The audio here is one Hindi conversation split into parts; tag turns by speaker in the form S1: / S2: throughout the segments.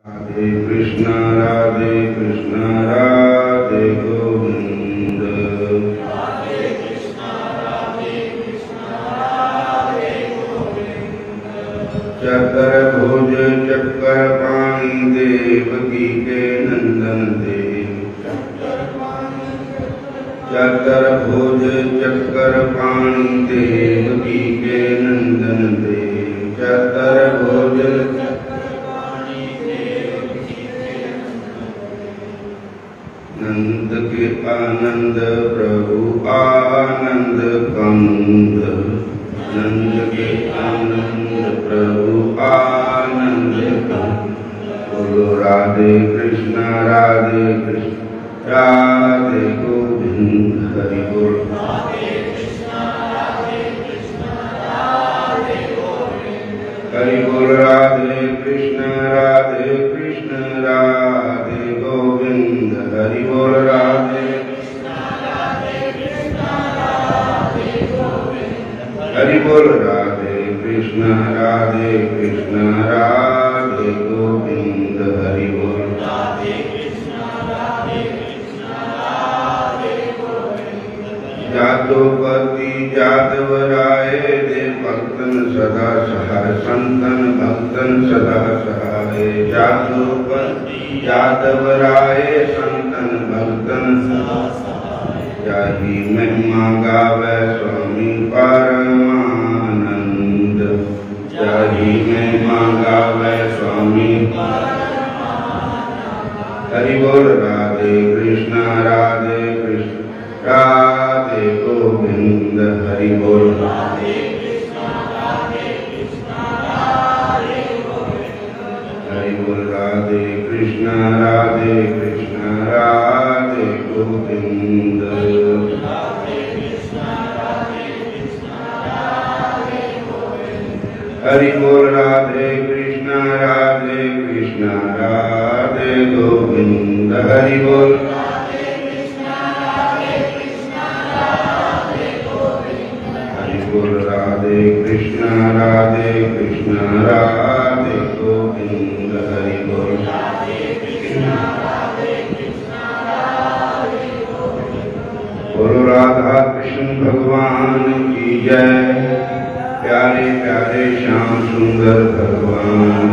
S1: राधे कृष्ण राधे गोविंद।
S2: राधे कृष्ण राधे गोविंद।
S1: चतुर्भुज चक्रपाणि देवकी के नंदन देव। चतुर्भुज चक्रपाणि देवकी के नंदन देव। चतुर्भुज नंद के आनंद प्रभु आनंद कंद। नंद के आनंद प्रभु आनंद कंद। बोलो राधे कृष्ण राधे गोविंद। हरि बोल।
S2: राधे कृष्ण राधे गोविंद।
S1: हरि बोल। राधे कृष्ण राधे गोविंद। हरि बोल। राधे हरि बोल। राधे कृष्ण राधे गोविंद। हरि बोल। जातोपति जादव राय दे भक्तन सदा सहाय। संतन भक्तन सदा सहाय। जातोपति जादव राय संतन भक्तन सदा सहाय। जाहि महिमा गावे स्वामी परमानंद। जाहि महिमा गावे स्वामी। हरि बोल। राधे कृष्ण राधे गोविंद। हरि बोल।
S2: राधे कृष्ण राधे गोविंद।
S1: हरि बोल। राधे कृष्ण राधे गोविंद। हरि बोल। राधे कृष्ण राधे गोविंद। हरि बोल। हरि बोल। राधे कृष्ण राधे गोविंद। हरि बोल। बोलो राधा कृष्ण भगवान की जय। प्यारे प्यारे श्याम सुंदर भगवान।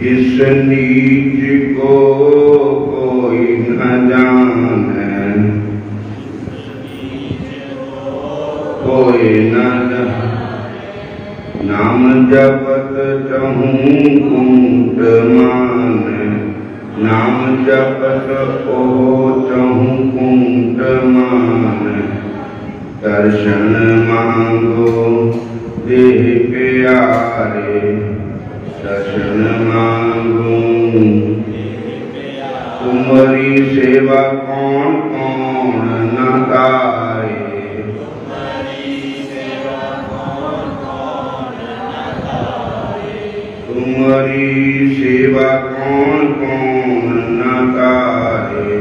S1: जिस नीच को कोई न जाने, कोई न नाम जपत चहूँ कुंट माने। नाम जपत ओ चहूँ कुंट माने। दर्शन मांगो देह प्यारे। दर्शन मांगो तुम्हारी सेवा कौन कौन न तारे। तुम्हारी सेवा कौन कौन न तारे।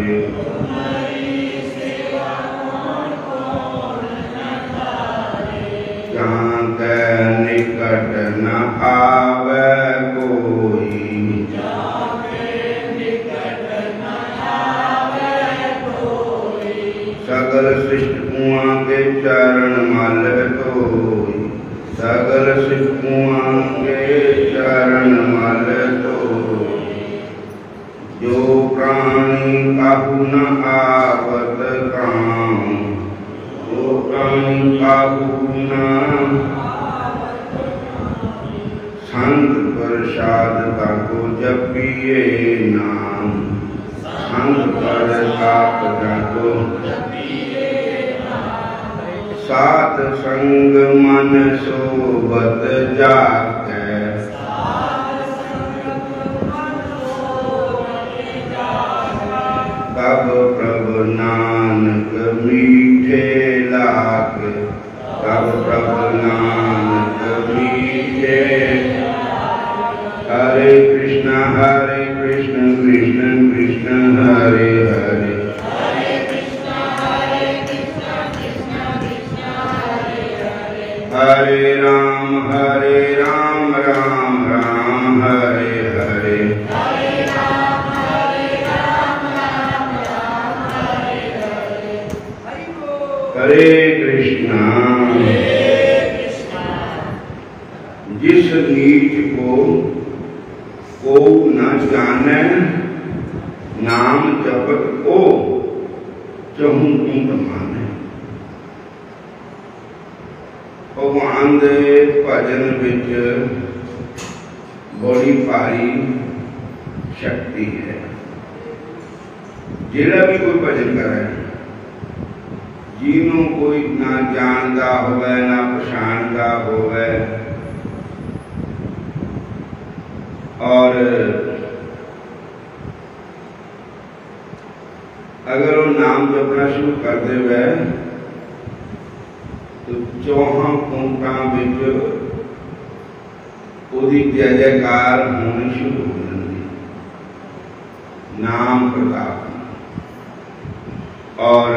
S1: जहाँ के निकट न आवे कोई। सगल सृष्टि कुआं के चरण मल धोई। सगल सृष्टि कुआं के चरण मल धोई। जो प्राणी काहू न आवत काम। जो प्राणी काहू न संत प्रसाद ताको जपिए नाम। संत प्रसाद ताको सात संग मन सोबत जाके। तब प्रभु नानक मीठे लागे। तब प्रभु नानक मीठे। हरे कृष्ण कृष्ण कृष्ण हरे हरे। हरे राम राम राम हरे हरे।
S2: हरे राम राम राम हरे हरे।
S1: हरे कृष्णा। जिस नीच को न जाने, नाम जपत को चहु तुम माने। भगवान दे भजन विच बड़ी भारी शक्ति है। जिहड़ा भी कोई भजन करे, जिन्हों कोई ना जानता होवे ना पछाणदा होवे, और अगर वो नाम जपना शुरू कर देवे तो चौहां कुंटां विच ओदी जय जयकार होनी शुरू हो जाती। नाम प्रताप। और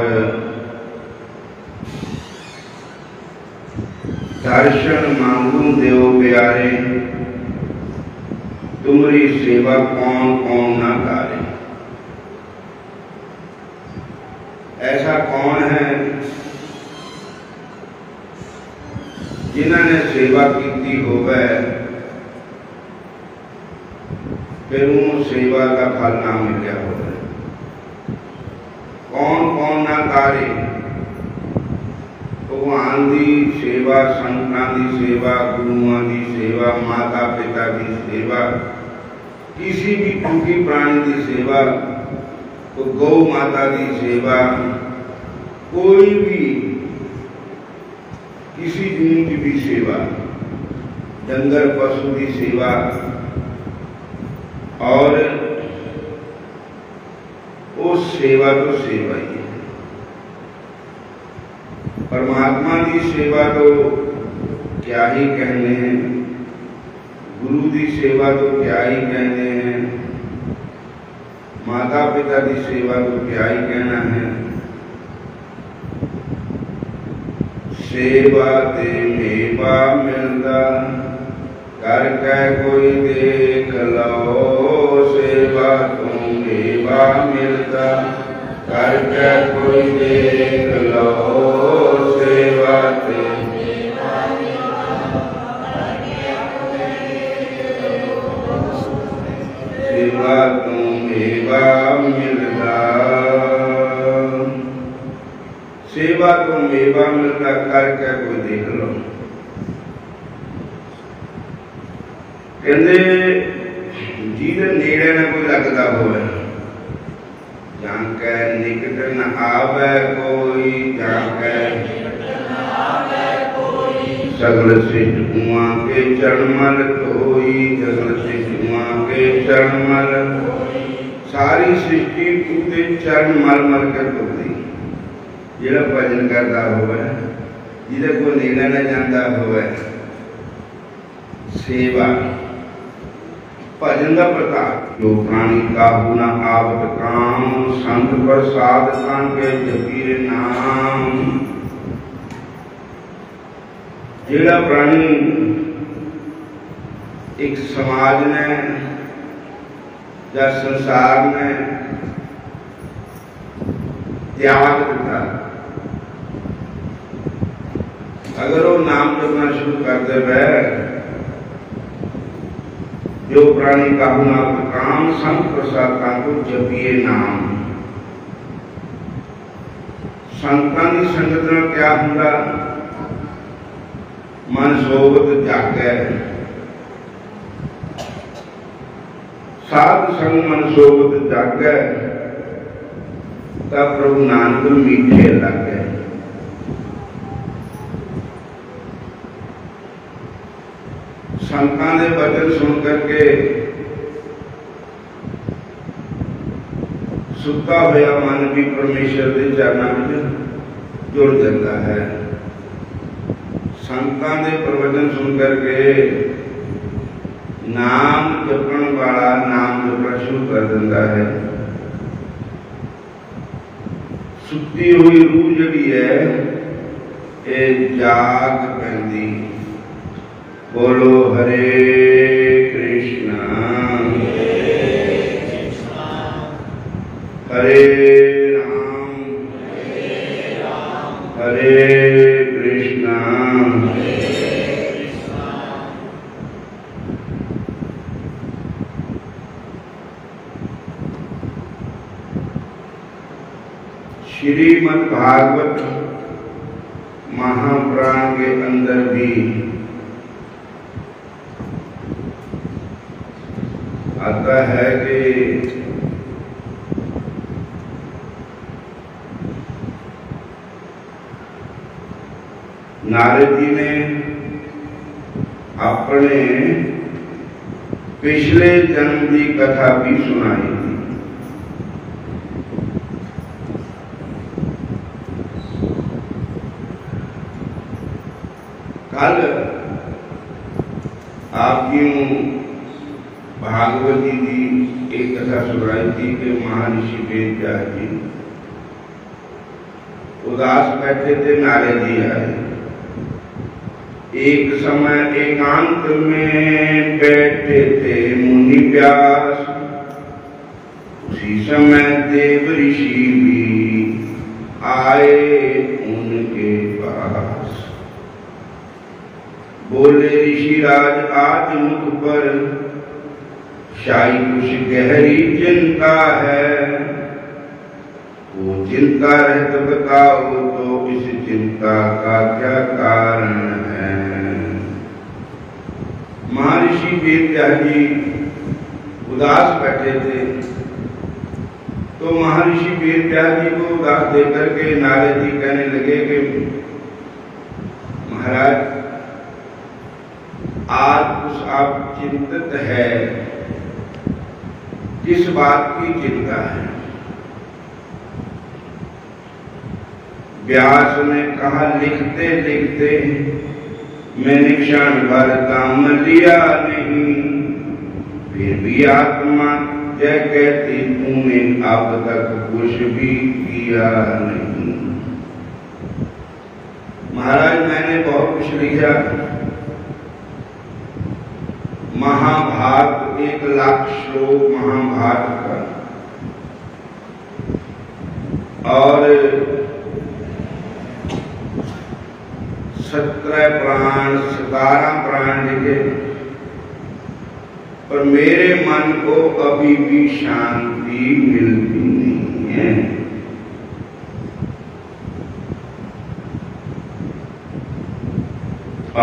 S1: दर्शन मांगू देव प्यारे, तुम्हारी सेवा कौन कौन ना करे। ऐसा कौन है जिन्होंने सेवा की होवे, फिर उन सेवा का फल ना मिलया होवे। कौन कौन ना करे। भगवान की सेवा, संतां की सेवा, गुरुओं की सेवा, माता पिता की सेवा, किसी भी दुखी प्राणी की सेवा, गौ माता की सेवा, कोई भी किसी जीव की भी सेवा, डंगर पशु की सेवा, और उस सेवा तो सेवा ही है। परमात्मा की सेवा तो क्या ही कहने हैं, गुरु की सेवा तो क्या ही कहने हैं, माता पिता की सेवा तो क्या ही कहना है। सेवा ते मेवा मिलता, करके कोई देख लो। सेवा तो मेवा मिलता, करके कोई देख लो। सेवा ते सेवा तो मेवा मिलता, सेवा तो मेवा मिलता, करके कोई देख लो। कहते जिहदे नेड़े न कोई लगता होवे, जाके निकट न आवे कोई, जाके सगल सिद्ध उहाँ के चरणमल धोई। सगल सिद्ध उहाँ के चरणमल, सारी सृष्टि उहदे चरण मल मल के धोती। जिहड़ा भजन करता होवे, जिहदे कोई नेड़े न जांदा होवे, सेवा भजन का प्रताप। जो प्राणी काहू न आवत काम, संत प्रसाद के जपीरे नाम। जिहड़ा प्राणी एक समाज ने या संसार ने त्याग दिता, अगर वो नाम जपना शुरू कर दे, जो प्राणी काहू न आवत काम, संत प्रसाद को जपिए नाम। संतां की संगत नाल क्या हुंदा, मन सोबत जागे। साध संग मन सोबत जागे, तब प्रभु नानक मीठे लगे। संतां दे वचन सुन करके सुता होया मन भी परमेश्वर के चरणों में जुड़ जाता है। संतां दे प्रवचन सुन करके नाम जपण वाला नाम जपना शुरू कर देता है। सुती हुई रूह जिहड़ी है ए जाग पैंदी। बोलो हरे कृष्णा हरे राम हरे कृष्णा श्रीमद् भागवत महापुराण के अंदर भी आता है कि नारद जी ने अपने पिछले जन्म की कथा भी सुनाई थी। कल आपकी भागवती जी एक कथा सुनाई थी कि महर्षि वेदव्यास जी उदास बैठे थे, नारद जी आए। एक समय एकांत में बैठे थे मुनि व्यास, उसी समय देव ऋषि भी आए उनके पास। बोले ऋषिराज आज मुख पर शायद कुछ गहरी चिंता है, वो चिंता है तो बताओ तो इस चिंता का क्या कारण है। महर्षि वेदव्यास जी उदास बैठे थे, तो महर्षि वेदव्यास जी को उदास देकर के नारद जी कहने लगे कि महाराज आज कुछ आप चिंतित है, किस बात की चिंता है। व्यास ने कहा लिखते लिखते मैंने क्षण भर काम लिया नहीं, फिर भी आत्मा जय कहती तूने अब तक कुछ भी किया नहीं। महाराज मैंने बहुत कुछ लिखा, महाभारत 1 लाख श्लोक महाभारत का, और 17 प्राण 17 प्राण लिखे, पर मेरे मन को अभी भी शांति मिलती नहीं है।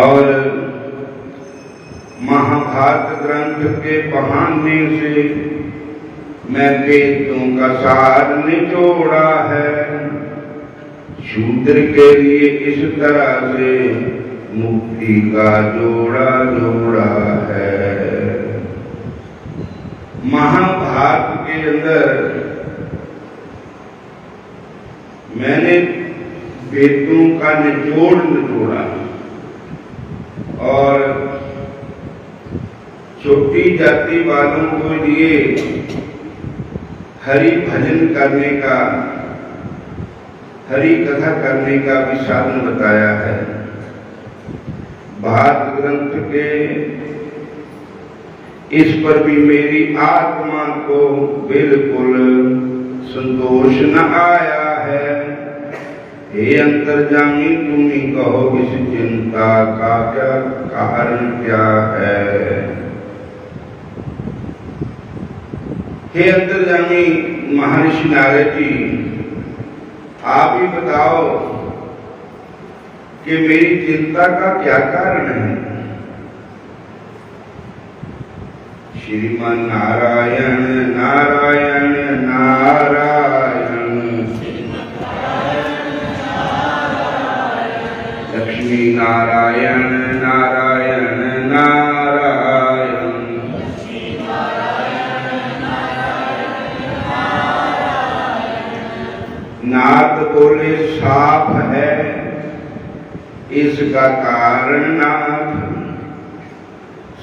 S1: और महाभारत ग्रंथ के बहाने से मैं वेदों का सार निचोड़ा है, शूद्र के लिए इस तरह से मुक्ति का जोड़ा जोड़ा है। महाभारत के अंदर मैंने वेदों का निचोड़ निचोड़ा, और छोटी जाति वालों को लिए हरि भजन करने का, हरि कथा करने का भी साधन बताया है। भारत ग्रंथ के इस पर भी मेरी आत्मा को बिल्कुल संतोष न आया है। हे अंतर्जामी तुम ही कहो इस चिंता का क्या कारण क्या है। हे अंतर्जामी महर्षि नारद जी, आप ही बताओ कि मेरी चिंता का क्या कारण है। श्रीमान नारायण नारायण नारायण, लक्ष्मी नारायण नारायण नारायण, नाथ बोले साफ है इसका कारण नाथ,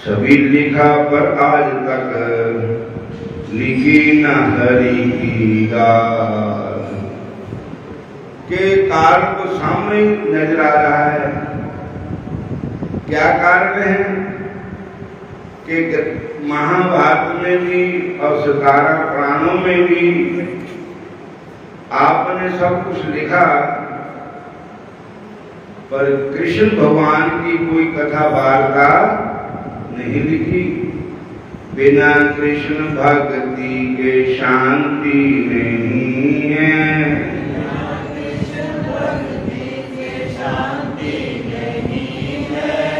S1: सभी लिखा पर आज तक लिखी न हरि की गाथ। के कारण तो सामने ही नजर आ रहा है। क्या कारण है कि महाभारत में भी और 17 पुराणों में भी आपने सब कुछ लिखा, पर कृष्ण भगवान की कोई कथा वार्ता नहीं लिखी। बिना कृष्ण भक्ति के शांति नहीं है।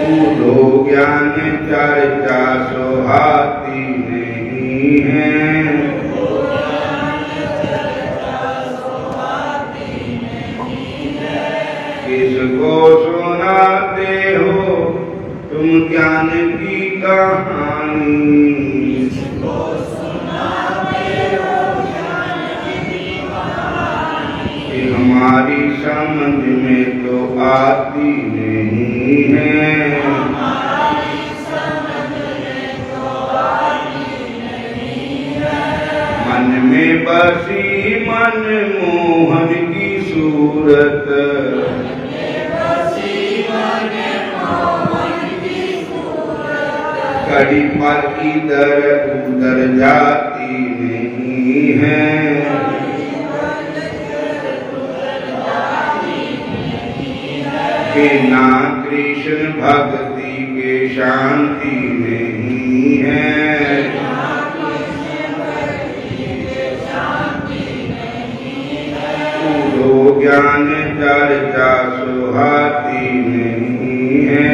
S1: कूढ़ो ज्ञान चर्चा सोहाती नहीं है। किसको सुनाते हो तुम ज्ञान की कहानी? कि हमारी समझ में तो आती नहीं है। मन में बसी मनमोहन की सूरत, कड़ी पर इधर उधर जाती नहीं है। बिना कृष्ण भक्ति के शांति नहीं है। कूढ़ो ज्ञान चर्चा सुहाती नहीं है।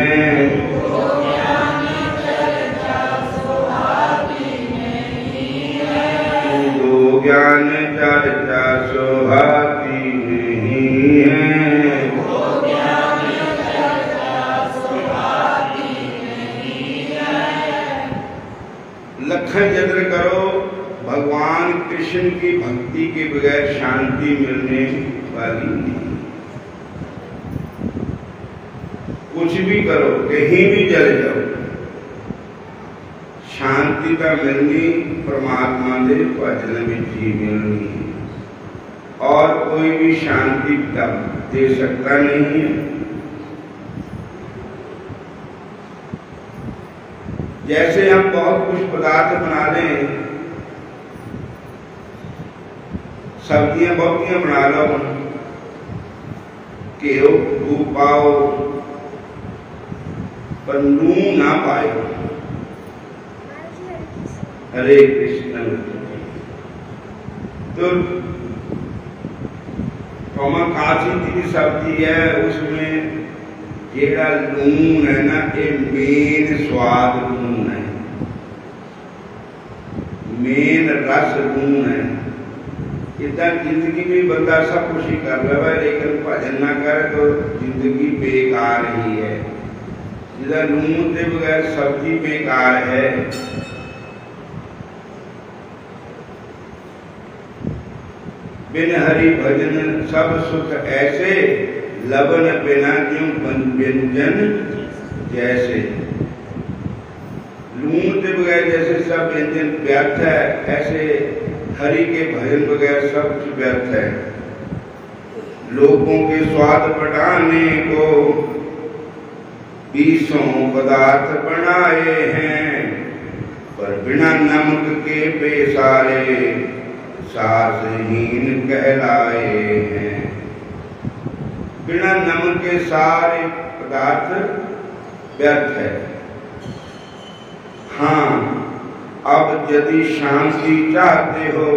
S1: कूढ़ो ज्ञान चर्चा सुहाती नहीं है। लखन यत्न करो, भगवान कृष्ण की भक्ति के बगैर शांति मिलने वाली नहीं। कुछ भी करो, कहीं भी चले जाओ, शांति का मिलनी परमात्मा दे भजन में ही मिलनी, और कोई भी शांति दे सकता नहीं है। जैसे हम बहुत कुछ पदार्थ बना लें, सब्जियां बहुतियां बना लो, घ्यो दूध पाओ, पर नून ना पाए। हरे कृष्ण। तो काशी की सब्जी है, उसमें जेड़ा लून है ना, ये मेन स्वाद लून है, मेन रस लून है। इतना जिंदगी में बंदा सब कुछ ही कर रहा है, लेकिन भजन ना करे तो जिंदगी बेकार ही है। जिदा लून के बगैर सब्जी बेकार है। बिन हरि भजन सब सुख ऐसे, लबन बिना क्यों व्यंजन जैसे। लून के बगैर जैसे सब व्यंजन व्यर्थ है, ऐसे हरि के भजन बगैर सब कुछ व्यर्थ है। लोगों के स्वाद बढ़ाने को 20 पदार्थ बनाए हैं, पर बिना नमक के बेसारे सासहीन कहलाए हैं। बिना नमक के सारे पदार्थ व्यर्थ है। हाँ, अब यदि शांति चाहते हो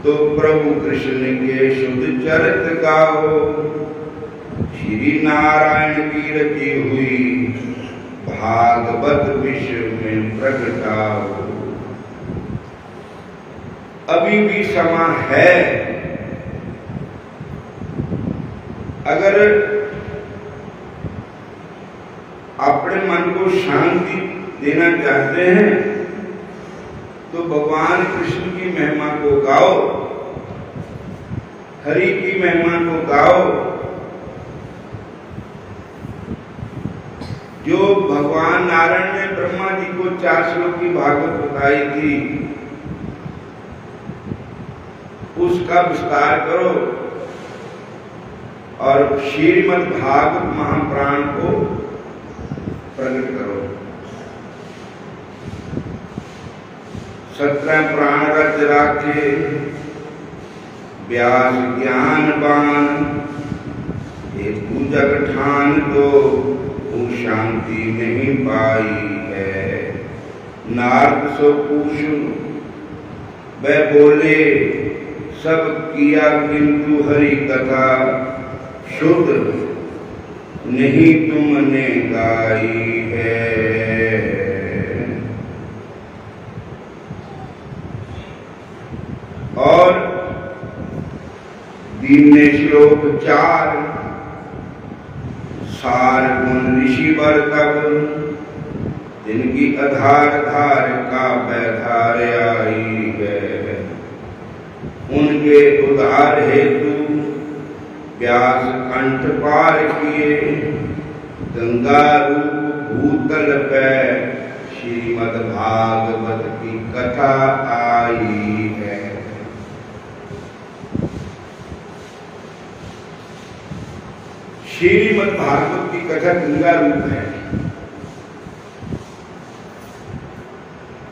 S1: तो प्रभु कृष्ण के शुद्ध चरित्र गाओ। श्री नारायण की रची हुई भागवत विश्व में प्रगटाओ। अभी भी समय है। अगर अपने मन को शांति देना चाहते हैं तो भगवान कृष्ण की महिमा को गाओ, हरि की महिमा को गाओ। जो भगवान नारायण ने ब्रह्मा जी को 4 श्लोक की भागवत बताई थी, उसका विस्तार करो। और श्रीमद् भागवत महापुराण को प्रकट करो। 17 पुराण रच राखे व्यास ज्ञानवान, ये तू जग ठान दो वो शांति नहीं पाई है। नारद सो पूछो वह बोले सब किया किंतु हरि कथा शुद्ध नहीं तुमने गाई है। और दीन ने श्लोक 4 सार गुण ऋषि वर तब जिनकी आधार धार का बैधार आई है। उनके उद्धार हेतु व्यास कंठ पार किए गंगा रूप भूतल पे श्रीमद् भागवत की कथा आई है। श्रीमद् भागवत की कथा गंगा रूप है।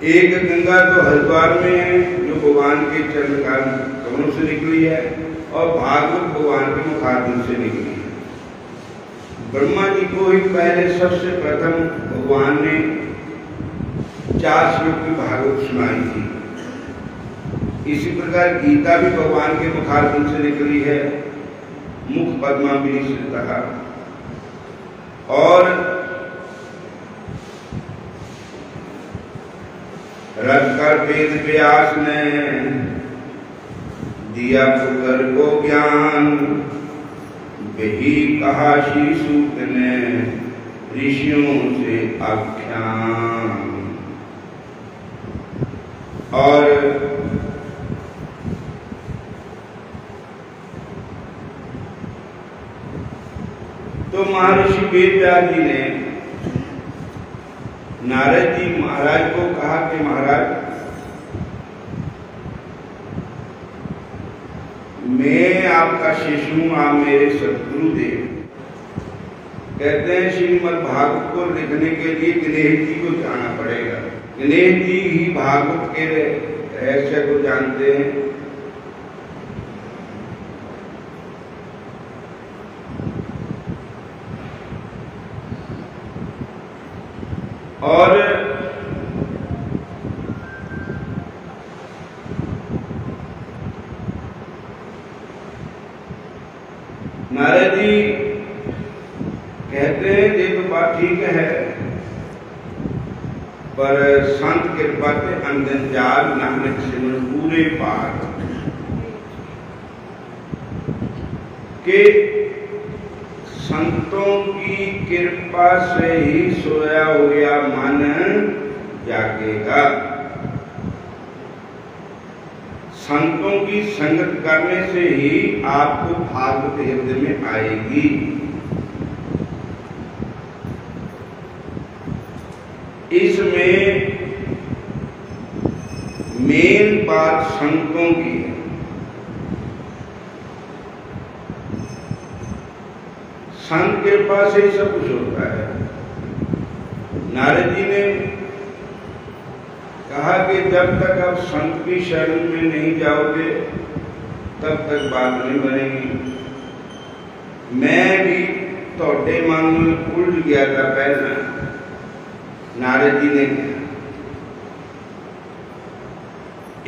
S1: एक गंगा तो हरिद्वार में है जो भगवान के चरण कमलों से निकली है, और भागवत भगवान के मुखारबिंद से निकली है। ब्रह्मा जी को ही पहले सबसे प्रथम भगवान ने 4 श्लोक की भागवत सुनाई थी। इसी प्रकार गीता भी भगवान के मुखारबिंद से निकली है, मुख पद्मावली से कहा। और रखकर वेद व्यास ने दिया पुत्र को ज्ञान, वही कहा श्री सूत ने ऋषियों से आख्यान। और तो महर्षि वेद व्यास जी ने नारद जी महाराज को कहा कि महाराज मैं आपका शिष्य हूं, आप मेरे सद्गुरुदेव। कहते हैं श्रीमद् भागवत को लिखने के लिए गणेश जी को जाना पड़ेगा। गणेश जी ही भागवत के रहस्य को जानते हैं। और नारद जी कहते हैं ये तो बात ठीक है, पर संत कृपा से अंधजार नानक सिमरन पूरे पार के संतों की कृपा से ही सोया हुआ मन जागेगा। संतों की संगत करने से ही आपको भागवत हृदय में आएगी। इसमें मेन बात संतों की है। संत के पास ही सब कुछ होता है। नारद जी ने कहा कि जब तक आप संत की शरण में नहीं जाओगे तब तक बात नहीं बनेगी। मैं भी थोड़े मन में उलझ गया था पहले। नारद जी ने कहा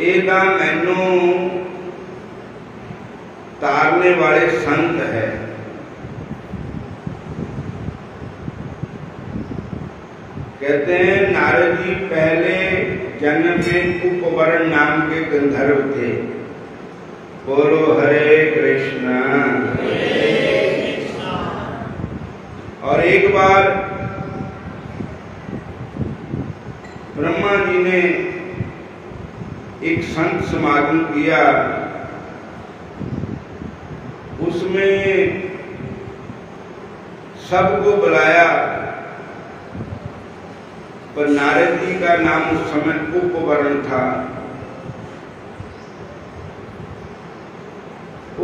S1: एदा मैनू तारने वाले संत है। कहते हैं नारद जी पहले जन्म में उपवरण नाम के गंधर्व थे। बोलो हरे कृष्णा। और एक बार ब्रह्मा जी ने एक संत समागम किया, उसमें सबको बुलाया, पर नारद जी का नाम उस समय उपवरण था।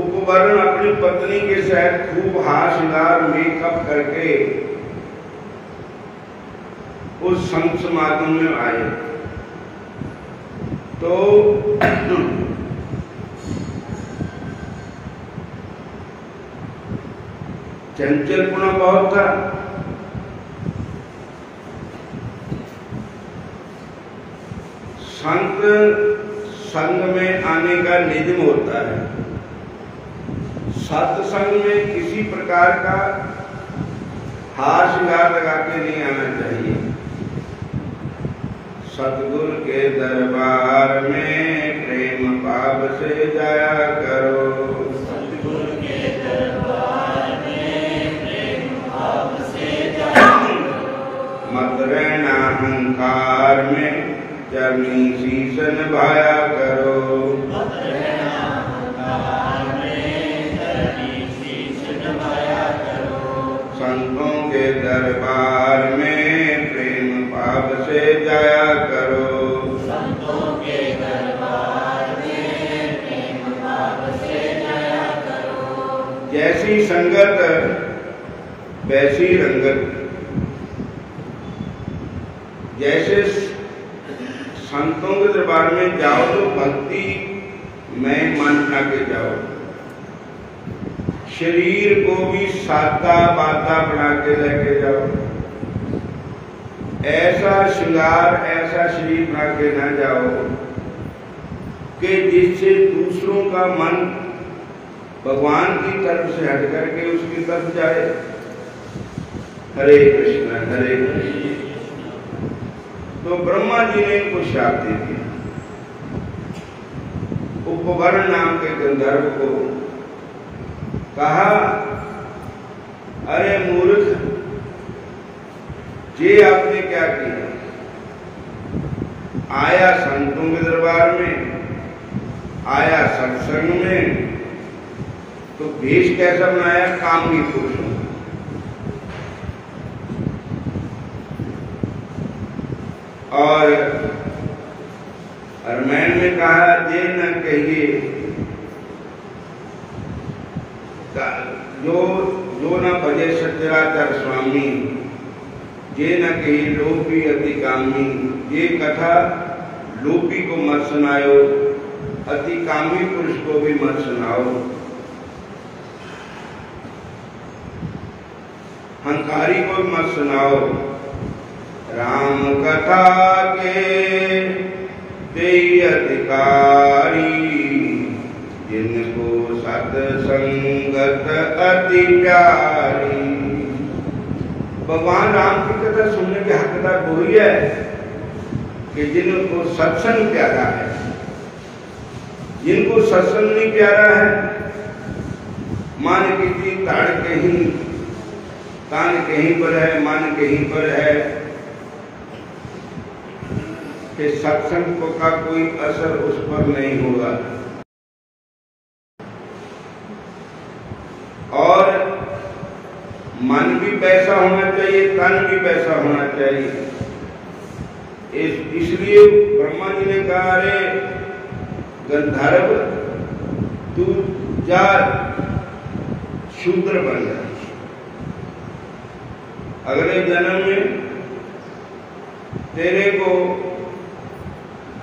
S1: उपवरण अपनी पत्नी के साथ खूब हाथ श्रृंगार मेकअप करके उस संत समागम में आए तो चंचलपना बहुत था। संत संग में आने का नियम होता है। सत्संग में किसी प्रकार का हार श्रृंगार लगा के नहीं आना चाहिए। सतगुरु के दरबार में प्रेम भाव से जाया करो।
S2: सतगुरु के दरबार में प्रेम भाव से जाया करो।
S1: मत रहना अहंकार में चरनी शीश नभाया करो।
S2: मत रहना अहंकार में चरनी शीश नभाया करो।
S1: संतों के दरबार में प्रेम भाव से जाया करो।
S2: संतों के दरबार में प्रेम भाव से जाया करो।
S1: जैसी संगत वैसी रंगत। जैसे संतों के दरबार में जाओ तो भक्ति में मन बना के जाओ। शरीर को भी सादा बादा बना के लेके जाओ। ऐसा श्रृंगार ऐसा शरीर बना के ना जाओ कि जिससे दूसरों का मन भगवान की तरफ से हट करके उसकी तरफ जाए। हरे कृष्ण हरे कृष्ण। तो ब्रह्मा जी ने इनको शाप दे दिया। उपवरण नाम के गंधर्व को कहा, अरे मूर्ख, ये आपने क्या किया? आया संतों के दरबार में, आया सत्संग में, तो भेष कैसा बनाया? कामी पुरुष। और रामायण में कहा, ये न कहिए जो न भजे सचराचर स्वामी, ये न कहिए लोभी अति कामी। ये कथा लोभी को मत सुनायो, अति कामी पुरुष को भी मत सुनाओ। हंकारी को मत सुनाओ। राम कथा के तेई अधिकारी, जिनको सत्संगत अति प्यारी। भगवान राम की कथा सुनने के हकदार वही है कि जिनको सत्संग प्यारा है। जिनको सत्संग नहीं प्यारा है, मान कीजिए तान कहीं पर है, मान कहीं पर है, कि सत्संग का कोई असर उस पर नहीं होगा। और मन भी वैसा होना चाहिए, तन भी वैसा होना चाहिए। इसलिए ब्रह्मा जी ने कहा, अरे गंधर्व, तू जा शूद्र बन जा। अगले जन्म में तेरे को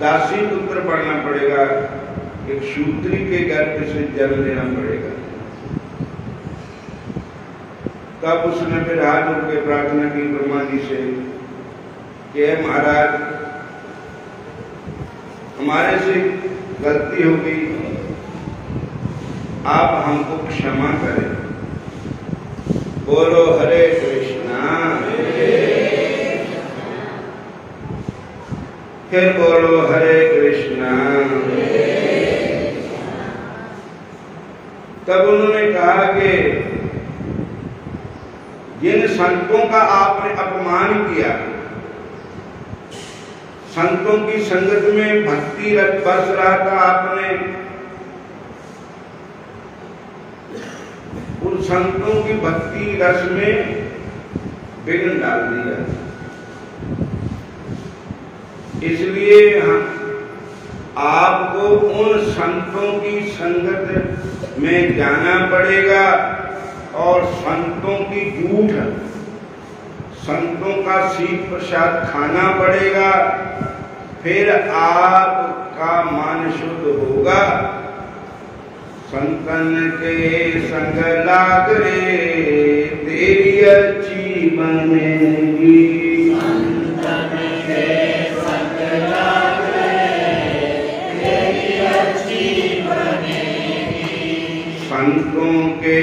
S1: दासी पुत्र पढ़ना पड़ेगा, एक शूद्री के गर्भ से जन्म लेना पड़ेगा। तब उसने फिर हाथ उठ के प्रार्थना की ब्रह्मा जी से कि महाराज, हमारे से गलती हो गई, आप हमको क्षमा करें। बोलो हरे कृष्णा। फिर बोलो हरे कृष्णा। तब उन्होंने कहा कि जिन संतों का आपने अपमान किया, संतों की संगत में भक्ति रस बरस रहा था, आपने उन संतों की भक्ति रस में विघ्न डाल दिया। इसलिए हम आपको उन संतों की संगत में जाना पड़ेगा और संतों की जूठ, संतों का शीत प्रसाद खाना पड़ेगा, फिर आपका मन शुद्ध होगा। संतन के संग लाग रे तेरी अच्छी बनेगी।
S2: संतन के संग लाग रे तेरी अच्छी बनेगी।
S1: संतों के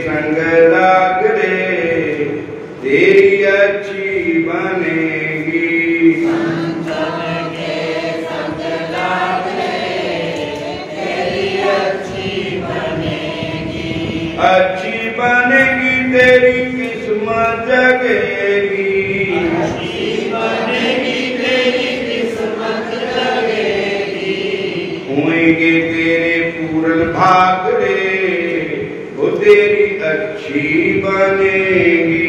S1: संग लाग रे तेरी अच्छी बनेगी।
S2: संतन के संग लाग रे तेरी अच्छी बनेगी।
S1: अच्छी बनेगी तेरी किस्मत जगेगी।
S2: अच्छी बनेगी तेरी किस्मत जगेगी।
S1: होंगे तेरे पूर्ण भाग रे वो तेरी अच्छी बनेगी।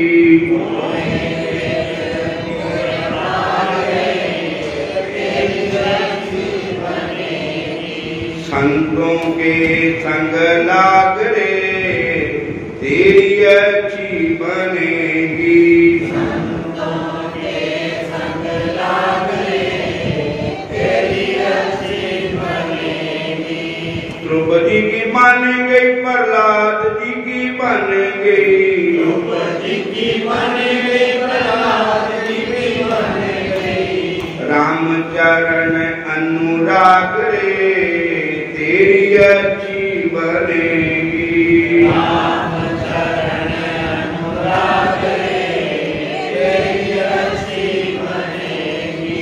S1: संतों के संग लाग रे तेरी अच्छी बनेगी।
S2: संतों के संग लाग रे तेरी अच्छी बनेगी।
S1: द्रौपदी की बन गई, प्रहलाद जी की बन गई।
S2: द्रौपदी की बन गई, प्रहलाद जी की बन गई।
S1: रामचरण अनुराग रे तेरी अच्छी बनेगी।
S2: रामचरण अनुराग रे तेरी अच्छी बनेगी।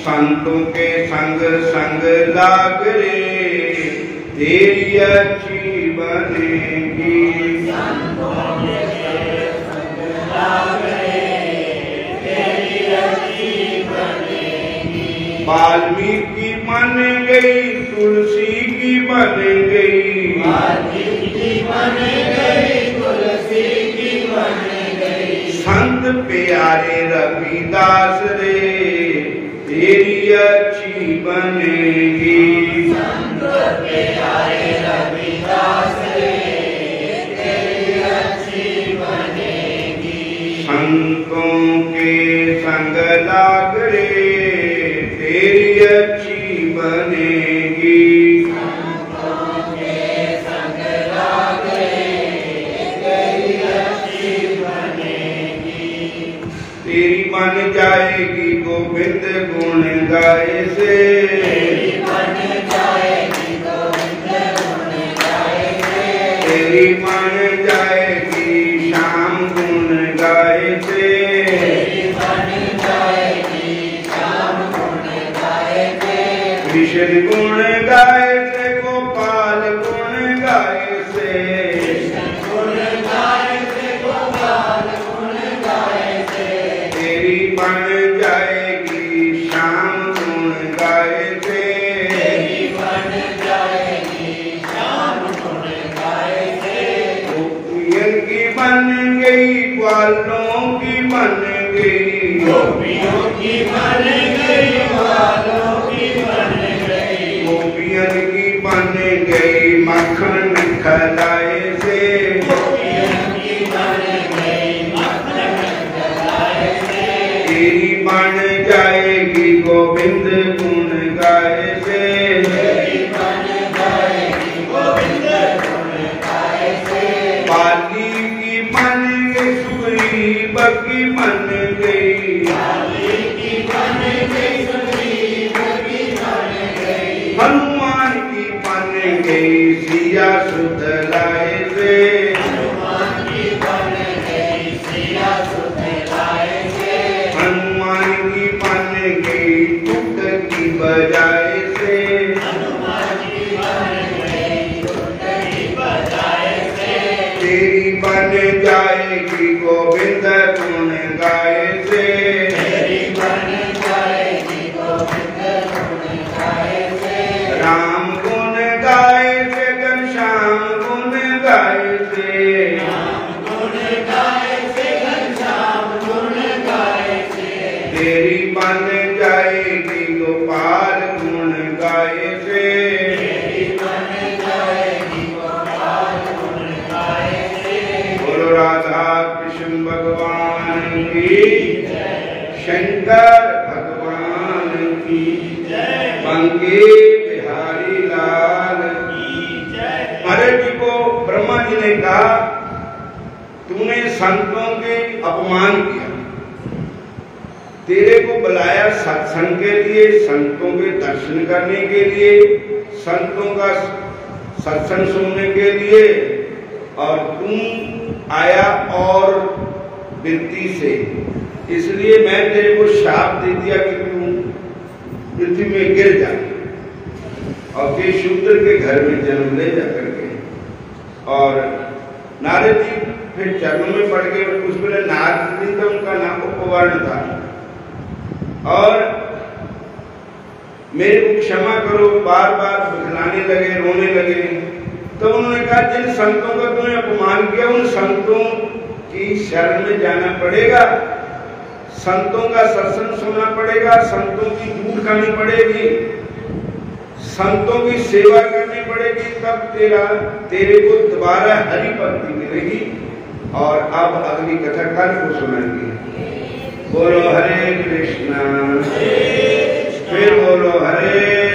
S1: संतों के संग संग लाग रे तेरी अच्छी बनेगी।
S2: संतों के संग लाग रे तेरी अच्छी बनेगी।
S1: वाल्मीकि बन गई, तुलसी की बन गई।
S2: वाल्मीकि बन गई, तुलसी की बन गई।
S1: संत प्यारे रविदास रे तेरी अच्छी बनेगी।
S2: संत प्यारे रविदास रे तेरी अच्छी बनेगी।
S1: संतों के संग लाग रे तेरी अच्छी बनेगी।
S2: संतों के संग लाग रे तेरी अच्छी बनेगी।
S1: तेरी बन जाएगी गोविंद गुण गाए से।
S2: तेरी बन जाएगी गोविंद गुण गाए से।
S1: तेरी बन जाएगी श्याम गुण गाए से।
S2: तेरी बन जाएगी श्याम गुण गाए से।
S1: कृष्ण गुण गाए से, गोपाल गुण गाए से।
S2: कृष्ण गुण गाए से, गोपाल गुण गाए से।
S1: तेरी बन जाएगी श्याम गुण गाए से।
S2: तेरी बन जाएगी श्याम गुण गाए से।
S1: गोपियन की बन गई, ग्वालों की बन गई।
S2: गोपियों की बन गई, ग्वालों की बन गई।
S1: गोपियन की बन गई मक्खन खलाए से।
S2: गोपियों की बन गई मक्खन खलाए से।
S1: तेरी बन जाएगी गोविंद गुण गाए से।
S2: तेरी बन जाएगी गोविंद गुण गाए से।
S1: बाली की बन गई, सुग्रीव की बन गई।
S2: बाली की बन गई, सुग्रीव की बन गई।
S1: हनुमान की बन गई सिया सुध लाए से।
S2: हनुमान की बन गई सिया सुध लाए से।
S1: हनुमान की बन गई तुक की बजाए से।
S2: हनुमान की बन गई तुक की बजाए से।
S1: तेरी बन जाएगी गोविंद गुण गाए से।
S2: तेरी बन जाएगी गोविंद गुण गाए से।
S1: राम गुण गाए से, घनश्याम गुण गाए से।
S2: राम गुण गाए से, घनश्याम गुण गाए से।
S1: तेरी बन जाएगी गोपाल गुण गाए से।
S2: तेरी बन जाएगी गोपाल
S1: शंकर भगवान की
S2: जय।
S1: बंके बिहारी लाल
S2: की जय।
S1: महाराज जी को ब्रह्मा जी ने कहा, तूने संतों के अपमान किया, तेरे को बुलाया सत्संग के लिए, संतों के दर्शन करने के लिए, संतों का सत्संग सुनने के लिए, और तू आया और वृत्ति से, इसलिए मैं तेरे को शाप दे दिया कि तू पृथ्वी में गिर जा और के शूद्र के घर में जन्म ले जा करके। और नारद जी फिर चरणों में पड़ गए। उस वेले नारद जी तो उनका नाम उपवर्ण था, और मेरे को क्षमा करो, बार बार बदलाने लगे, रोने लगे। तो उन्होंने कहा, जिन संतों का तूने अपमान किया, उन संतों की शरण में जाना पड़ेगा, संतों का सत्संग सुनना पड़ेगा, संतों की दूध खानी पड़ेगी, संतों की सेवा करनी पड़ेगी, तब तेरे को दोबारा हरि भक्ति मिलेगी। और अब अगली कथा कल को सुनाएंगे। बोलो हरे कृष्णा, फिर बोलो हरे